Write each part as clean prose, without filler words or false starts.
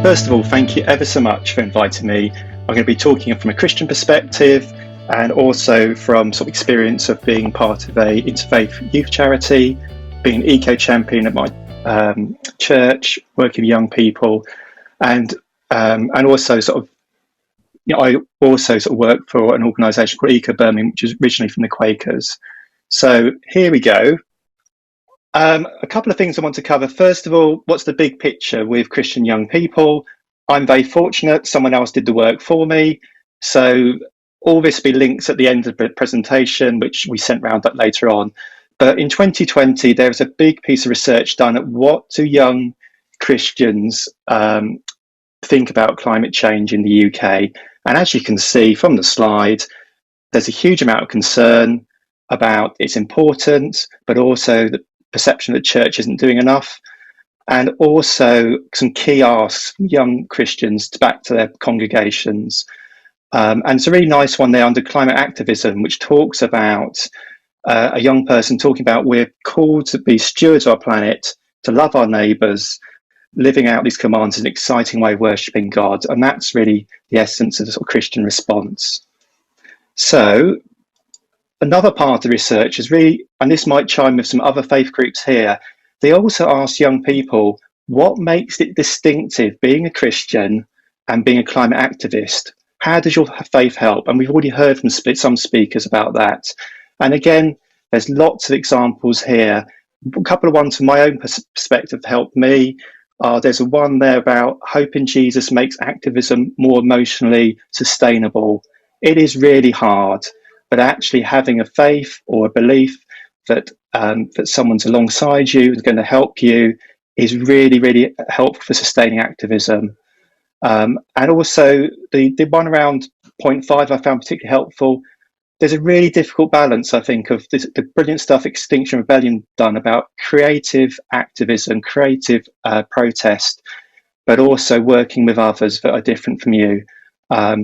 First of all, thank you ever so much for inviting me. I'm going to be talking from a Christian perspective and also from sort of experience of being part of a interfaith youth charity, being an eco champion at my church, working with young people, and also I also work for an organisation called Eco Birmingham, which is originally from the Quakers. So here we go. A couple of things I want to cover. First of all, what's the big picture with Christian young people? I'm very fortunate. Someone else did the work for me. So all this will be links at the end of the presentation, which we sent round that later on. But in 2020, there was a big piece of research done at what do young Christians think about climate change in the UK. And as you can see from the slide, there's a huge amount of concern about its importance, but also the perception that church isn't doing enough, and also some key asks from young Christians back to their congregations. And it's a really nice one there under climate activism, which talks about a young person talking about we're called to be stewards of our planet, to love our neighbours, living out these commands in an exciting way, worshipping God. And that's really the essence of the sort of Christian response. So another part of the research is really, and this might chime with some other faith groups here, they also ask young people, what makes it distinctive being a Christian and being a climate activist? How does your faith help? And we've already heard from some speakers about that. And again, there's lots of examples here. A couple of ones from my own perspective helped me. There's a one there about hope in Jesus makes activism more emotionally sustainable. It is really hard, but actually having a faith or a belief that that someone's alongside you is going to help you is really, really helpful for sustaining activism. And also the one around point 5 I found particularly helpful. There's a really difficult balance, I think, of the brilliant stuff Extinction Rebellion done about creative activism, creative protest, but also working with others that are different from you.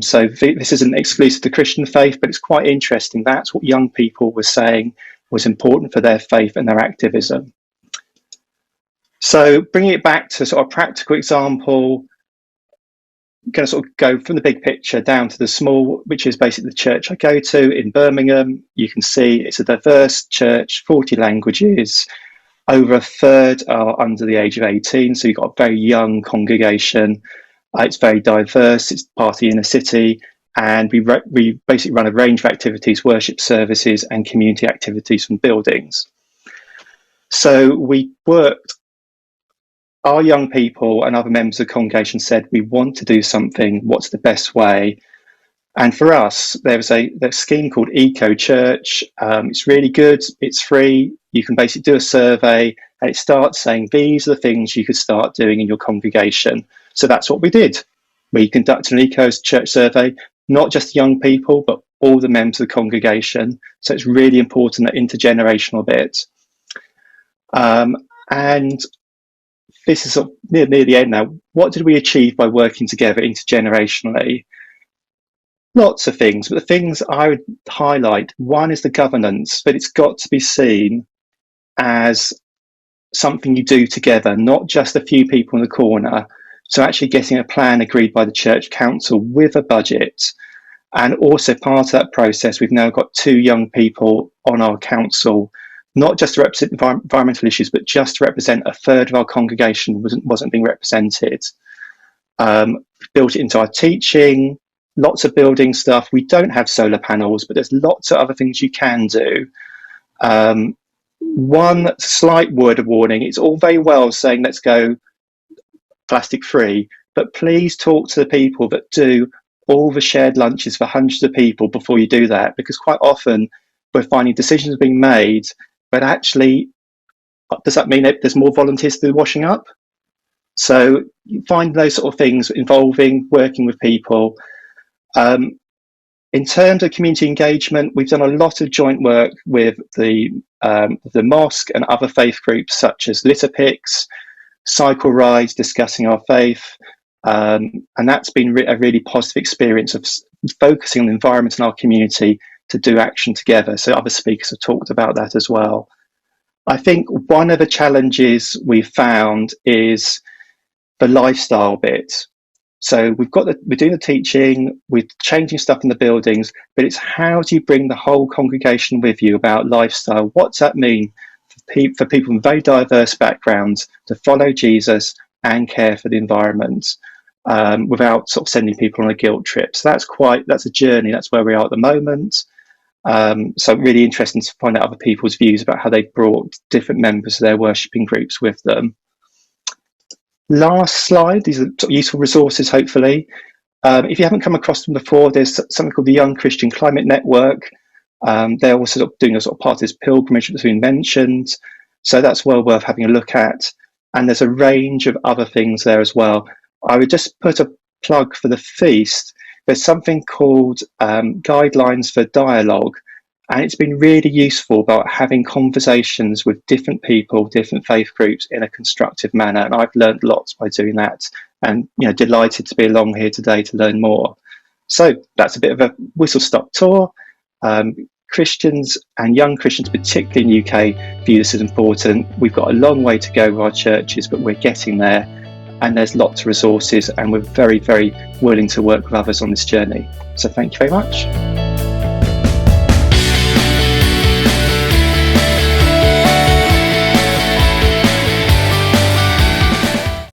So this isn't exclusive to Christian faith, but it's quite interesting. That's what young people were saying was important for their faith and their activism. So bringing it back to sort of a practical example, I'm going to sort of go from the big picture down to the small, which is basically the church I go to in Birmingham. You can see it's a diverse church, 40 languages. Over a third are under the age of 18, so you've got a very young congregation. It's very diverse, it's part of the inner city, and we basically run a range of activities, worship services and community activities from buildings. So we worked, our young people and other members of the congregation said, we want to do something, what's the best way? And for us, there was a scheme called Eco Church. It's really good, it's free, you can basically do a survey and it starts saying these are the things you could start doing in your congregation. So that's what we did. We conducted an Eco Church survey, not just young people, but all the members of the congregation. So it's really important, that intergenerational bit. And this is sort of near the end now. What did we achieve by working together intergenerationally? Lots of things, but the things I would highlight, one is the governance, but it's got to be seen as something you do together, not just a few people in the corner. So actually getting a plan agreed by the church council with a budget. And also part of that process, we've now got 2 young people on our council, not just to represent environmental issues, but just to represent a third of our congregation wasn't being represented. Built it into our teaching, lots of building stuff. We don't have solar panels, but there's lots of other things you can do. One slight word of warning, it's all very well saying let's go plastic free, but please talk to the people that do all the shared lunches for hundreds of people before you do that, because quite often we're finding decisions being made, but actually, does that mean that there's more volunteers to do washing up? So you find those sort of things involving working with people. In terms of community engagement, we've done a lot of joint work with the mosque and other faith groups such as litter picks, cycle rides discussing our faith, and that's been a really positive experience of focusing on the environment in our community to do action together. So other speakers have talked about that as well. I think one of the challenges we've found is the lifestyle bit. So we're doing the teaching, we're changing stuff in the buildings, but it's how do you bring the whole congregation with you about lifestyle? What's that mean for people from very diverse backgrounds to follow Jesus and care for the environment without sort of sending people on a guilt trip? So that's a journey. That's where we are at the moment. So really interesting to find out other people's views about how they've brought different members of their worshipping groups with them. Last slide, these are useful resources, hopefully. If you haven't come across them before, there's something called the Young Christian Climate Network. They're also doing a sort of part of this pilgrimage that's been mentioned. So that's well worth having a look at. And there's a range of other things there as well. I would just put a plug for the feast. There's something called Guidelines for Dialogue. And it's been really useful about having conversations with different people, different faith groups in a constructive manner. And I've learned lots by doing that, and delighted to be along here today to learn more. So that's a bit of a whistle-stop tour. Christians and young Christians, particularly in the UK, view this as important. We've got a long way to go with our churches, but we're getting there. And there's lots of resources, and we're very, very willing to work with others on this journey. So thank you very much.